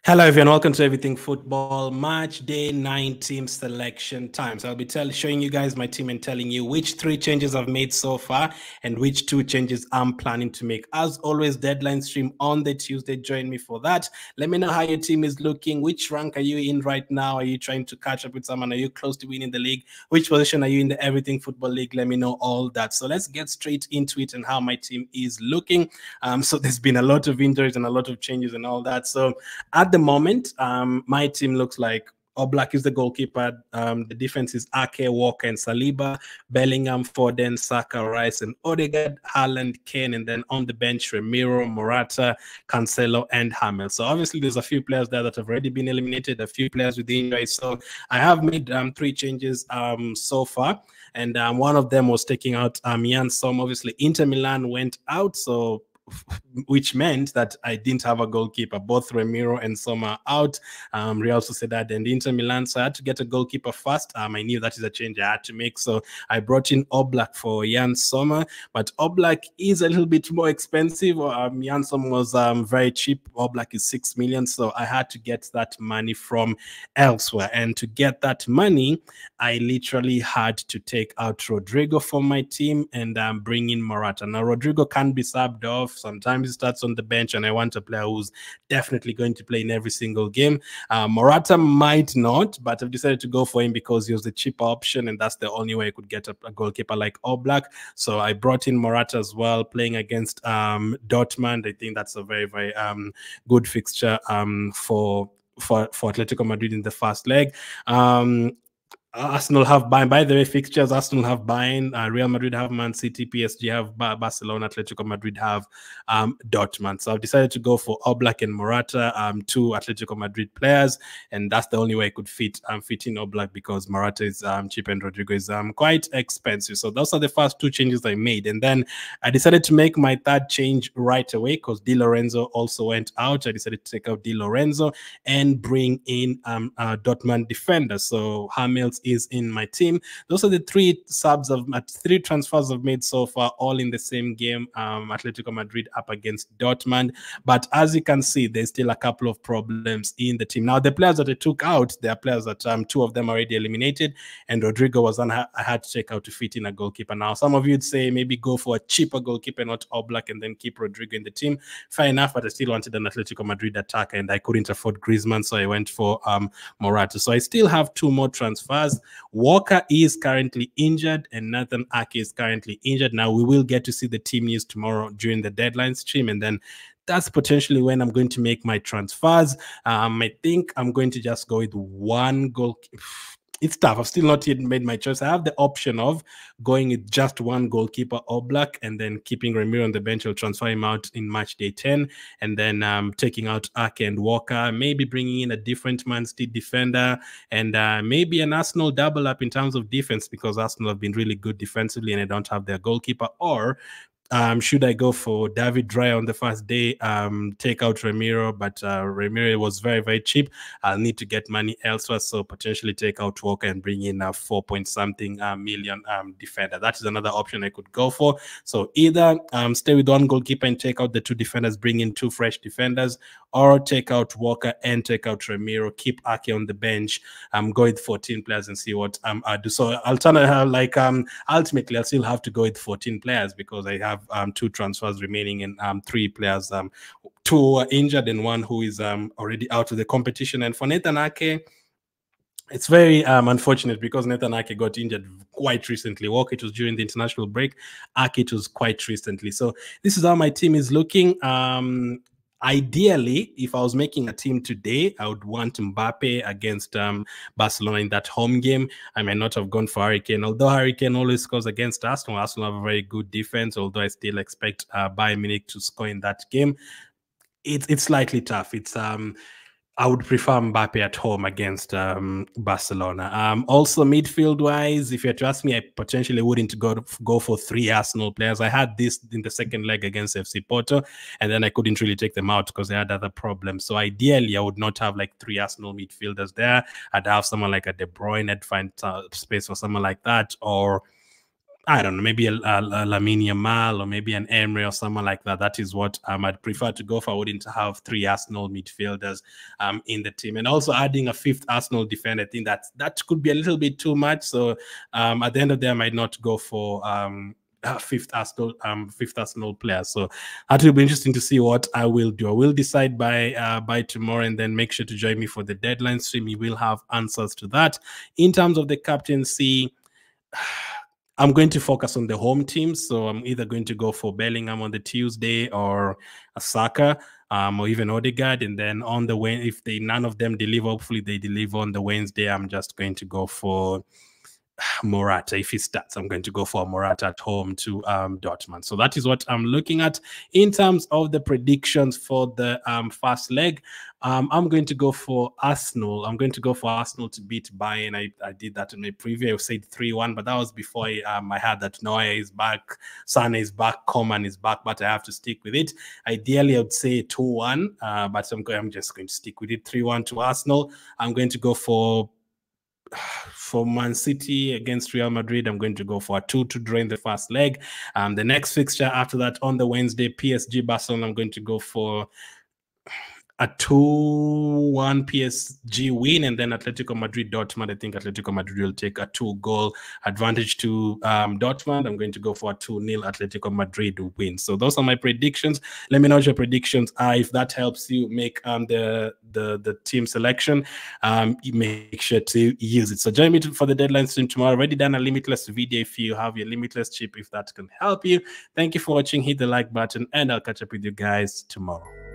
Hello, everyone. Welcome to Everything Football Match Day 9 team selection time. So I'll be showing you guys my team and telling you which 3 changes I've made so far and which 2 changes I'm planning to make. As always, deadline stream on the Tuesday. Join me for that. Let me know how your team is looking. Which rank are you in right now? Are you trying to catch up with someone? Are you close to winning the league? Which position are you in the Everything Football League? Let me know all that. So let's get straight into it and how my team is looking. So there's been a lot of injuries and a lot of changes and all that. So at the moment, my team looks like Oblak is the goalkeeper. The defense is Ake, Walker, and Saliba, Bellingham, Foden, Saka, Rice, and Odegaard, Haaland, Kane, and then on the bench, Ramiro, Morata, Cancelo, and Hamel. So obviously, there's a few players there that have already been eliminated, a few players with injuries. So I have made 3 changes so far, and one of them was taking out Jan Som. Obviously, Inter Milan went out, so which meant that I didn't have a goalkeeper. Both Ramiro and Soma out. Real Sociedad and Inter Milan, so I had to get a goalkeeper first. I knew that is a change I had to make, so I brought in Oblak for Jan Sommer, but Oblak is a little bit more expensive. Jan Sommer was very cheap. Oblak is 6 million, so I had to get that money from elsewhere, and to get that money, I literally had to take out Rodrigo from my team and bring in Morata. Now, Rodrigo can be subbed off. Sometimes he starts on the bench, and I want a player who's definitely going to play in every single game. Morata might not, but I've decided to go for him because he was the cheaper option, and that's the only way I could get a goalkeeper like Oblak. So I brought in Morata as well, playing against Dortmund. I think that's a very, very good fixture for Atletico Madrid in the first leg. Arsenal have Bayern. By the way, fixtures, Arsenal have Bayern, Real Madrid have Man City, PSG have Barcelona, Atletico Madrid have Dortmund. So I've decided to go for Oblak and Morata, 2 Atletico Madrid players, and that's the only way I could fit in Oblak because Morata is cheap and Rodrigo is quite expensive. So those are the first 2 changes I made, and then I decided to make my 3rd change right away because Di Lorenzo also went out. I decided to take out Di Lorenzo and bring in Dortmund defender. So Hamels is in my team. Those are the 3 transfers I've made so far, all in the same game. Atletico Madrid up against Dortmund. But as you can see, there's still a couple of problems in the team. Now, the players that I took out, there are players that 2 of them already eliminated, and Rodrigo was I had to check out to fit in a goalkeeper. Now, some of you would say maybe go for a cheaper goalkeeper, not Oblak, and then keep Rodrigo in the team. Fair enough, but I still wanted an Atletico Madrid attacker, and I couldn't afford Griezmann, so I went for Morata. So I still have 2 more transfers. Walker is currently injured and Nathan Ake is currently injured. Now, we will get to see the team news tomorrow during the deadline stream, and then that's potentially when I'm going to make my transfers. I think I'm going to just go with 1 goal. It's tough. I've still not yet made my choice. I have the option of going with just 1 goalkeeper, Oblak, and then keeping Ramiro on the bench. I'll transfer him out in match day 10, and then taking out Ake and Walker, maybe bringing in a different Man City defender, and maybe an Arsenal double up in terms of defense because Arsenal have been really good defensively and I don't have their goalkeeper. Or should I go for David Raya on the first day, take out Ramiro, but Ramiro was very, very cheap. I'll need to get money elsewhere, so potentially take out Walker and bring in a 4-point-something million defender. That is another option I could go for. So either stay with 1 goalkeeper and take out the 2 defenders, bring in 2 fresh defenders, or take out Walker and take out Ramiro, keep Ake on the bench, go with 14 players and see what I do. So alternatively, ultimately, I'll still have to go with 14 players because I have 2 transfers remaining and 3 players, 2 are injured and 1 who is already out of the competition. And for Nathan Ake, it's very unfortunate because Nathan Ake got injured quite recently. Walker, it was during the international break. Ake, it was quite recently. So this is how my team is looking. Ideally, if I was making a team today, I would want Mbappe against Barcelona in that home game. I may not have gone for Harry Kane, although Harry Kane always scores against Arsenal. Arsenal have a very good defense, although I still expect Bayern Munich to score in that game. It's slightly tough. I would prefer Mbappe at home against Barcelona. Also, midfield-wise, if you had to ask me, I potentially wouldn't go for 3 Arsenal players. I had this in the second leg against FC Porto, and then I couldn't really take them out because they had other problems. So ideally, I would not have like 3 Arsenal midfielders there. I'd have someone like a De Bruyne. I'd find space for someone like that, or I don't know, maybe a Lamine Yamal or maybe an Emre or someone like that. That is what I'd prefer to go for. I wouldn't have 3 Arsenal midfielders in the team. And also adding a 5th Arsenal defender, I think that could be a little bit too much. So at the end of the day, I might not go for fifth Arsenal player. So that will be interesting to see what I will do. I will decide by tomorrow, and then make sure to join me for the deadline stream. You will have answers to that. In terms of the captaincy, I'm going to focus on the home teams. So I'm either going to go for Bellingham on the Tuesday or a Saka, or even Odegaard. And then on the Wednesday, if none of them deliver, hopefully they deliver on the Wednesday, I'm just going to go for Morata. If he starts, I'm going to go for Morata at home to Dortmund. So that is what I'm looking at. In terms of the predictions for the first leg, I'm going to go for Arsenal. I'm going to go for Arsenal to beat Bayern. I did that in my preview. I said 3-1, but that was before I had that Neuer is back, Sane is back, Coman is back, but I have to stick with it. Ideally, I would say 2-1, but I'm just going to stick with it. 3-1 to Arsenal. I'm going to go for Man City against Real Madrid. I'm going to go for a 2 to draw in the first leg. The next fixture after that on the Wednesday, PSG Barcelona, I'm going to go for a 2-1 PSG win, and then Atletico Madrid Dortmund. I think Atletico Madrid will take a 2-goal advantage to Dortmund. I'm going to go for a 2-0 Atletico Madrid win. So those are my predictions. Let me know what your predictions are. If that helps you make the team selection, you make sure to use it. So join me for the deadline stream tomorrow. Already done a limitless video if you have your limitless chip, if that can help you. Thank you for watching. Hit the like button, and I'll catch up with you guys tomorrow.